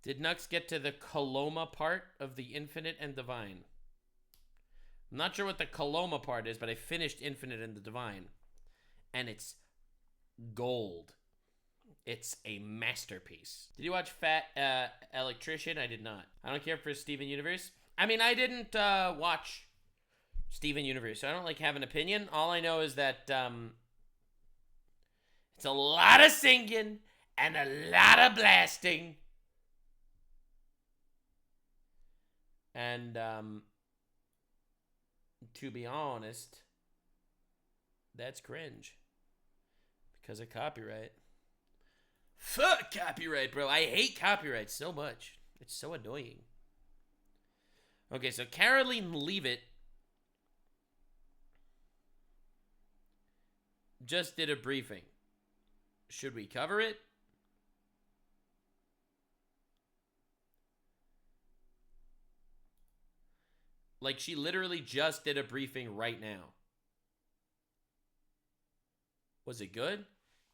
Did Nux get to the Coloma part of the Infinite and Divine? I'm not sure what the Coloma part is, but I finished Infinite and the Divine. And it's gold. It's a masterpiece. Did you watch Fat Electrician? I did not. I don't care for Steven Universe. I mean, I didn't watch Steven Universe, so I don't like have an opinion. All I know is that it's a lot of singing and a lot of blasting. And to be honest, that's cringe. Because of copyright. Fuck copyright, bro. I hate copyright so much. It's so annoying. Okay, so Caroline Leavitt just did a briefing. Should we cover it? Like, she literally just did a briefing right now. Was it good?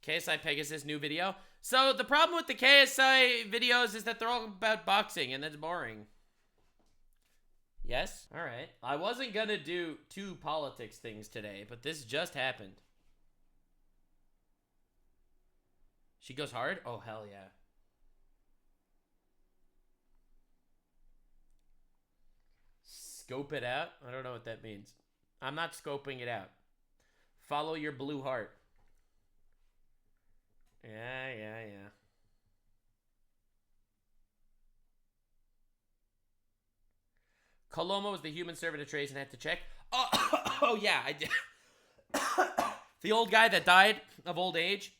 KSI Pegasus new video. So the problem with the KSI videos is that they're all about boxing, and that's boring. Yes? Alright. I wasn't gonna do 2 politics things today, but this just happened. She goes hard? Oh, hell yeah. Scope it out? I don't know what that means. I'm not scoping it out. Follow your blue heart. Yeah. Coloma was the human servant of Trace and had to check. Oh yeah, I did. The old guy that died of old age.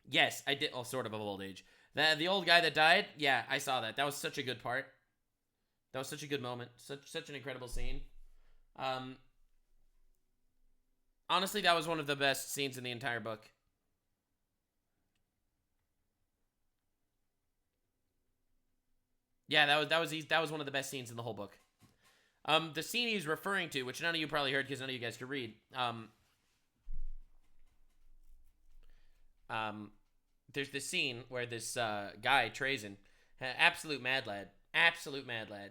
Yes, I did. Oh, sort of old age. The old guy that died. Yeah, I saw that. That was such a good part. That was such a good moment. Such an incredible scene. Honestly, that was one of the best scenes in the entire book. Yeah, that was one of the best scenes in the whole book. The scene he's referring to, which none of you probably heard because none of you guys could read. There's this scene where this guy Trazen, absolute mad lad.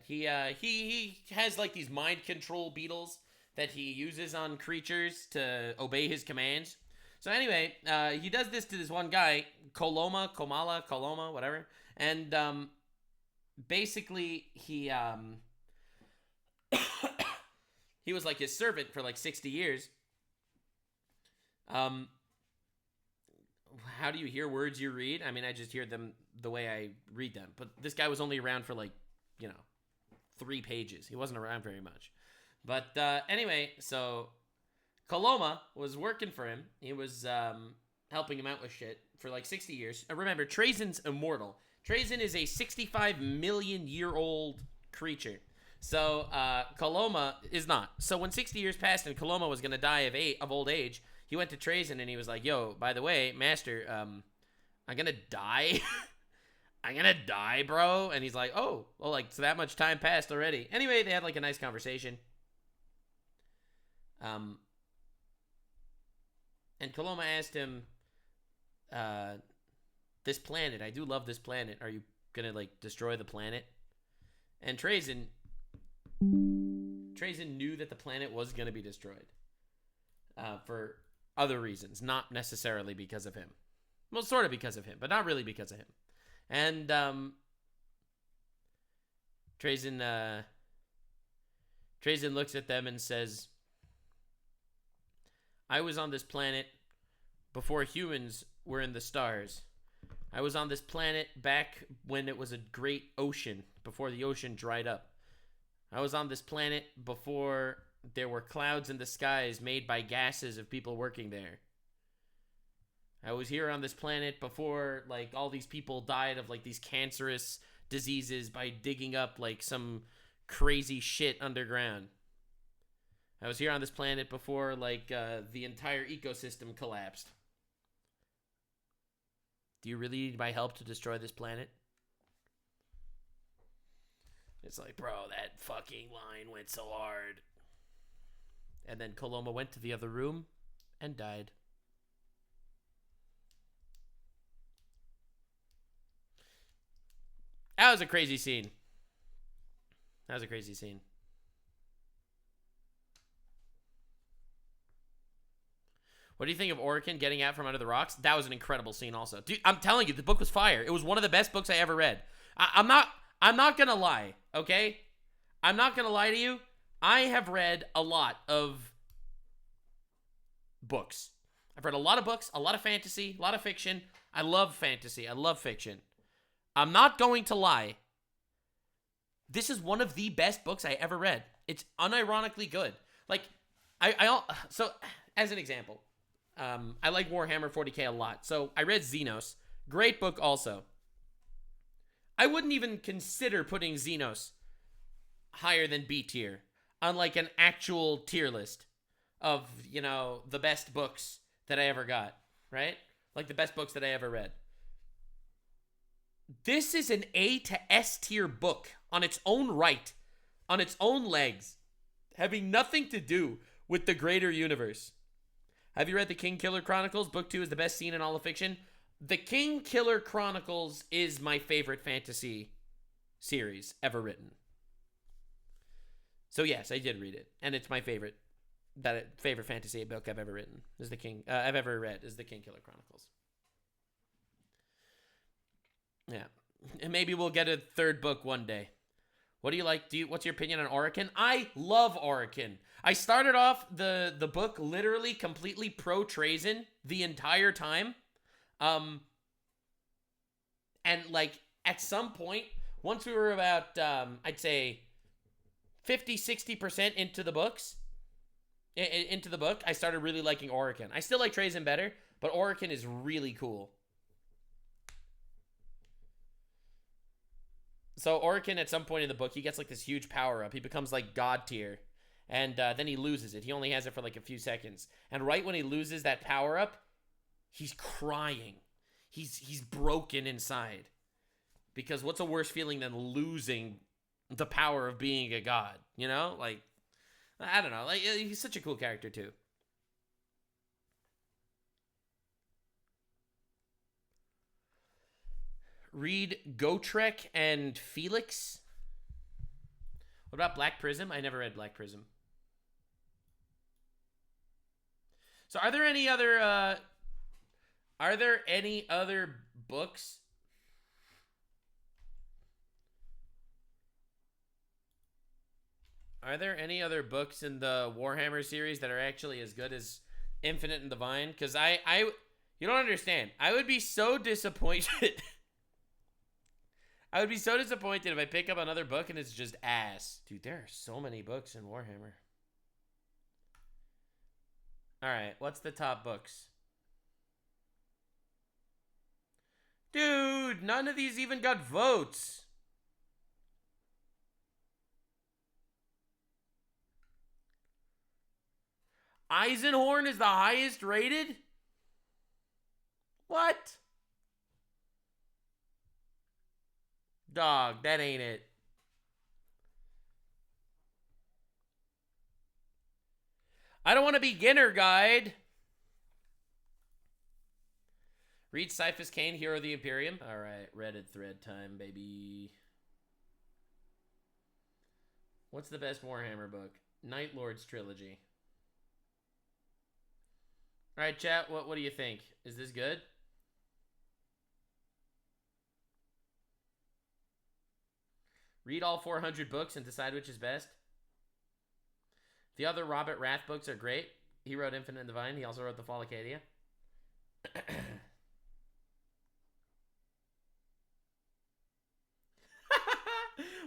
He has like these mind control beetles that he uses on creatures to obey his commands. So anyway, he does this to this one guy, Coloma, whatever, and basically he he was like his servant for like 60 years. How do you hear words you read? I mean, I just hear them the way I read them. But this guy was only around for like, 3 pages. He wasn't around very much. But anyway, so Coloma was working for him. He was helping him out with shit for like 60 years. Remember, Trazen's immortal. Trazen is a 65 million year old creature. So Coloma is not. So when 60 years passed and Coloma was going to die of old age, he went to Trazen and he was like, yo, by the way, master, I'm going to die. I'm going to die, bro. And he's like, oh, well, like, so that much time passed already. Anyway, they had like a nice conversation. And Coloma asked him, this planet, I do love this planet. Are you going to like destroy the planet? And Trazen knew that the planet was going to be destroyed. For other reasons, not necessarily because of him. Well, sort of because of him, but not really because of him. And Trazen looks at them and says, I was on this planet before humans were in the stars. I was on this planet back when it was a great ocean, before the ocean dried up. I was on this planet before there were clouds in the skies made by gases of people working there. I was here on this planet before, like, all these people died of, like, these cancerous diseases by digging up, like, some crazy shit underground. I was here on this planet before, like, the entire ecosystem collapsed. Do you really need my help to destroy this planet? It's like, bro, that fucking line went so hard. And then Coloma went to the other room and died. That was a crazy scene. That was a crazy scene. What do you think of Orican getting out from under the rocks? That was an incredible scene also. Dude, I'm telling you, the book was fire. It was one of the best books I ever read. I'm not gonna lie, okay? I'm not gonna lie to you. I have read a lot of books. I've read a lot of books, a lot of fantasy, a lot of fiction. I love fantasy. I love fiction. I'm not going to lie. This is one of the best books I ever read. It's unironically good. Like, so as an example, I like Warhammer 40k a lot. So I read Xenos. Great book also. I wouldn't even consider putting Xenos higher than B tier on like an actual tier list of, you know, the best books that I ever got, right? Like the best books that I ever read. This is an A to S tier book on its own right, on its own legs, having nothing to do with the greater universe. Have you read The King Killer Chronicles? Book 2 is the best scene in all of fiction. The King Killer Chronicles is my favorite fantasy series ever written. So yes, I did read it, and it's my favorite fantasy book I've ever written. I've ever read is The King Killer Chronicles. Yeah, and maybe we'll get a third book one day. What do you like? What's your opinion on Orican? I love Orican. I started off the book literally completely pro Trazen the entire time. And like at some point, once we were about I'd say 50-60% into the book, I started really liking Orican. I still like Trazen better, but Orican is really cool. So Orican, at some point in the book, he gets like this huge power up. He becomes like God tier, and then he loses it. He only has it for like a few seconds. And right when he loses that power up, he's crying. He's broken inside. Because what's a worse feeling than losing the power of being a god? You know, like I don't know. Like he's such a cool character too. Read Gotrek and Felix. What about Black Prism? I never read Black Prism. So are there any other books? Are there any other books in the Warhammer series that are actually as good as Infinite and Divine? Because you don't understand. I would be so disappointed. I would be so disappointed if I pick up another book and it's just ass. Dude, there are so many books in Warhammer. Alright, what's the top books? Dude, none of these even got votes. Eisenhorn is the highest rated? What? Dog, that ain't it. I don't want a beginner guide. Read Cyphus Cain, Hero of the Imperium. Alright, Reddit thread time, baby. What's the best Warhammer book? Night Lords Trilogy. Alright, chat, what do you think? Is this good? Read all 400 books and decide which is best. The other Robert Rath books are great. He wrote Infinite and Divine. He also wrote The Fall of Cadia.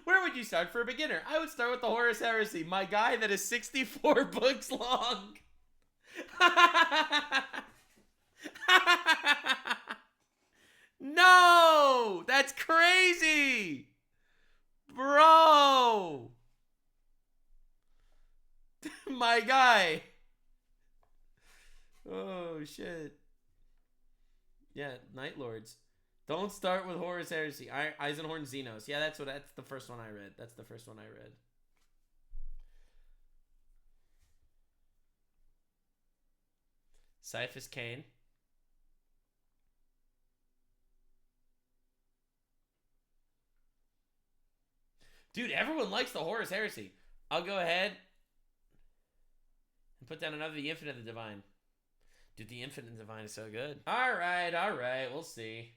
Where would you start for a beginner? I would start with the Horus Heresy, my guy that is 64 books long. No! That's crazy! Bro! My guy. Oh, shit. Yeah, Night Lords. Don't start with Horus Heresy. Eisenhorn Xenos. Yeah, that's the first one I read. That's the first one I read. Cyphus Cain. Dude, everyone likes the Horus Heresy. I'll go ahead and put down another The Infinite and the Divine. Dude, The Infinite and the Divine is so good. All right. We'll see.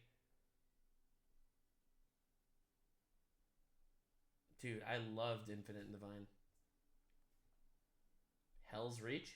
Dude, I loved Infinite and Divine. Hell's Reach?